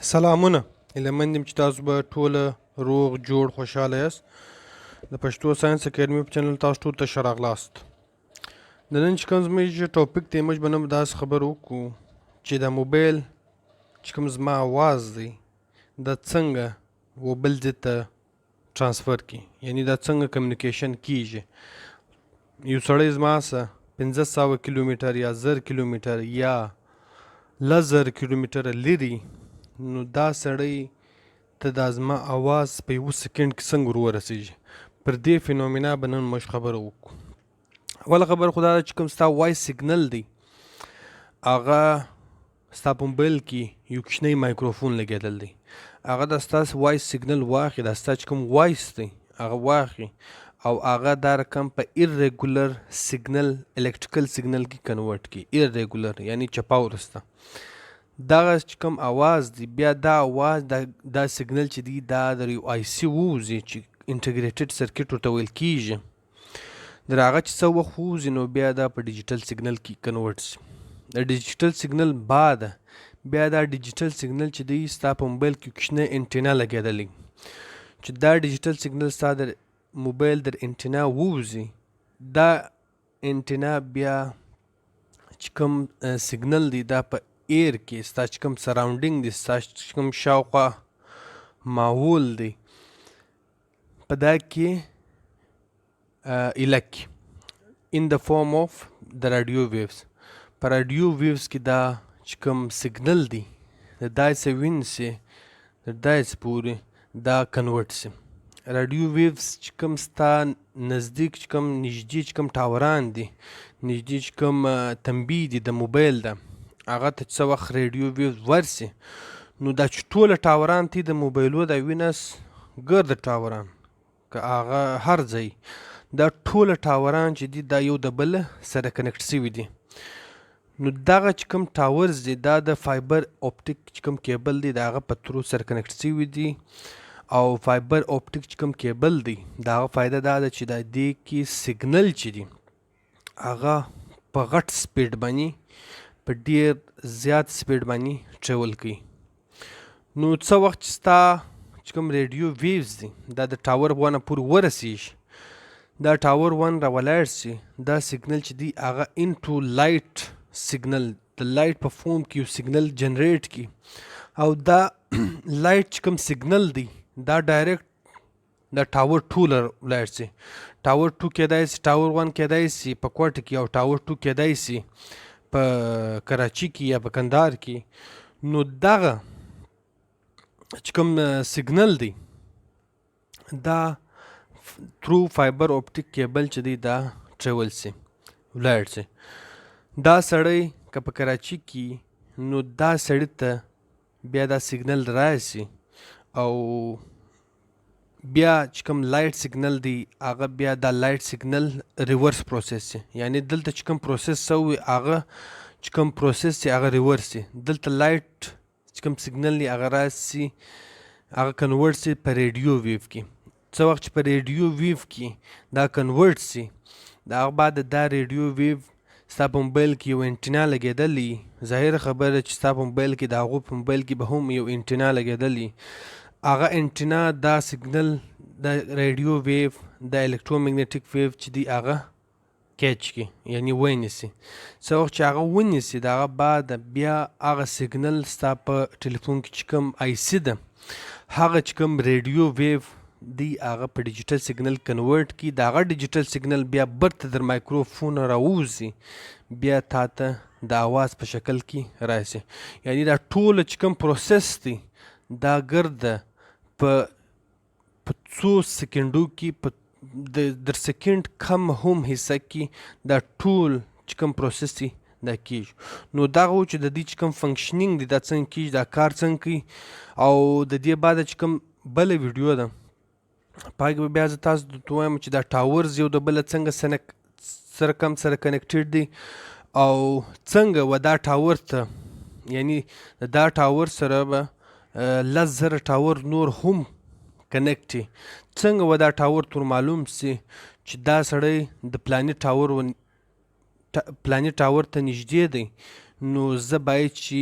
سلامونه هیله مند یم چې تاسو به ټوله روغ جوړ خوشحاله یاست د پښتو ساینس اکیډمي په چینل تاسو ټولو ته ښه راغلاست. د نن چې کوم زموږ ټاپک دی موږ به نن داسې خبرې وکړو چې د موبایل چې کوم زما اواز دی دا څنګه و بل ځای ته ټرانسفر کړي، یعنې دا څنګه کمیونیکیشن کیږي. یو سړی زما څخه 500 کیلومتر یا 1000 کیلومتر یا 10,000 کیلومتره لري، نو دا سړی ته دا زما اواز په یوه سکنډ کې څنګه ورورسېږي. پر دې فینومینا به نن موږ خبره وکړو. اوله خبره خو دا ده چې کوم ستا وایس سیګنل دی هغه ستا په موبایل کې یو کوچنی مایکروفون لګېدل دی، هغه د ستاسې وایس سیګنل واخلي، دا ستا چې کوم وایس دی هغه واخلي او هغه دا رقم په ایرریګولر سیګنل الکتریکل سیګنل کې کنورټ کړي. ایرریګولر یعنی چپا ورسته دغه چې کوم اواز دی بیا دا اواز دا سیګنل چې دی دا د یو آی سی ووځي چې انټیګریټډ سرکټ ورته ویل کیږي. در هغه چې څه وخت ووځي نو بیا دا په ډیجیټل سیګنل کې کنورټ شي. د ډیجیټل سیګنل بعد بیا دا ډیجیټل سیګنل چې دی ستا په موبایل کې کوچنی انټینا لګېدلی چې دا ډیجیټل سیګنل ستا د موبایل در انټینا ووځي، دا انټینا بیا چې کوم سیګنل دی دا په ایر کې ستا چې کوم سراونډینګ دی ستا چې کوم شاوخوا ماحول دی په دا کې الک ان د فارم آف د راډیو ویوز. په راډیو ویوز کې دا چې کوم سیګنل دی د داسې ونیسي د داسې پورې دا کنورټ شي. راډیو ویوز چې کوم ستا نزدیک چې کوم نږدې چې کوم ټاوران دي نږدې چې کوم تنبیه دي د موبایل ده هغه ته څه وخت ریډیو ویوز ورسي نو دا چې ټوله ټاوران تی د موبایلو دا وینس ګرد ټاوران که هغه هر ځای دا ټوله ټاوران چې دي دا یو د بل سره کنیکټ شوي دي. نو دغه چې کوم ټاورز دي دا د فایبر اپټیک چې کوم کیبل دی د هغه په ترو سره کنیکټ شوي دي او فایبر اپټیک چې کوم کیبل دی د هغه فایده دا ده چې د دې کې سیګنل چې دي هغه په غټ سپیډ باندې په ډیر زیات سپیډ باندې ټریول کوي. نو څه وخت چې ستا چې کوم ریډیو ویوز دي دا د ټاور ونه پورې ورسیږي دا ټاور ون راولاړ سي دا سیګنل چې دی هغه انټو لایټ سیګنل د لایټ په فورم کې یو سیګنل جنریټ کی او دا لایټ چې کوم سیګنل دی دا ډایرکټ د ټاور 2 لاړ سي. ټاور 2 کېدای سي ټاور 1 کېدای سي په کوټه کې او ټاور 2 کېدای سي په کراچي کې یا په کندهار کې. نو دغه چې کوم سیګنل دی دا ترو فایبر اپټیک کیبل چې دی دا ټریول سي ولاړ سي. دا سړی که په کراچي کې نو دا سړی ته بیا دا سیګنل راسي او بیا چې کوم لایټ سیګنل دی هغه بیا دا لایټ سیګنل ریورس پروسس سي، یعنی دلته چې کوم پروسس سوی هغه چې کوم پروسس سي هغه ریورس سي. دلته لایټ چې کوم سیګنل دی هغه راسي هغه کنورټ سي په ریډیو ویو کې. څه وخت چې په ریډیو ویو کې دا کنورټ سي د هغه بعد دا ریډیو ویو ستا په موبایل کې یو انټینا لګېدلی، ظاهره خبره چې ستا په موبایل کې د هغو په موبایل کې به هم یو انټینا لګېدلی، هغه انټینا دا سیګنل د ریډیو ویو د الکترومګنیټیک ویو چې دی هغه کیچ کی یعنی ونیسي. څه وخت چې هغه ونیسي د هغه بعد بیا هغه سیګنل ستا په ټلیفون کې چې کوم آی سی ده هغه چې کوم ریډیو ویو دی هغه په ډیجیټل سیګنل کنورټ کی. د هغه ډیجیټل سیګنل بیا برته در مایکروفون راوځي بیا تا ته د آواز په شکل کې راسي. یعنی دا ټوله چې کوم پروسس دی دا ګرده په څو سکندو کې په در سکند کم هم حصه کې دا ټول چې کوم پروسس دی دا کیږي. نو دغه و چې د دې چې کوم فنکشنینګ دی دا څنګه کیږي دا کار څنګه کوي او د دې بعد چې کوم بله ویډیو ده په هغې به بیا زه تاسو ته وایم چې دا ټاورز یو د بله څنګه سره کم سره کنیکټډ دی او څنګه و دا ټاور ته یعنی دا ټاور سره به 10,000 ټاور نور هم کنیکټ وي. څنګه و دا ټاور تر معلوم سي چې دا سړی د پلاني ټاور ته نږدې دی نو زه باید چې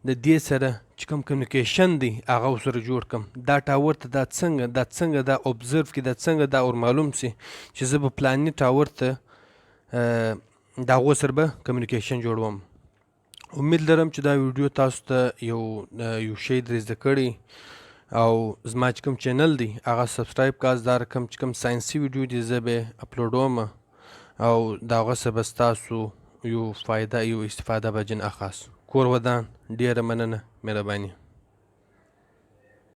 د دې سره چې کوم کمیونیکیشن دی هغه ورسره جوړ کړم دا ټاور ته دا څنګه دا observe کړي دا څنګه دا ور معلوم سي چې زه به پلاني ټاور ته د هغو سره به کمیونیکیشن جوړوم. امید لرم چې دا ویډیو تاسو ته یو شی در زده کړي او زما چې کوم چینل دی هغه سبسکرایب کاست دا رقم چې کوم ساینسي ویډیو دي زه به اپلوډوم او د هغه څخه به ستاسو یو فایده یو استفاده به جن اخاس. کور ودان ډیره مننه مهرباني.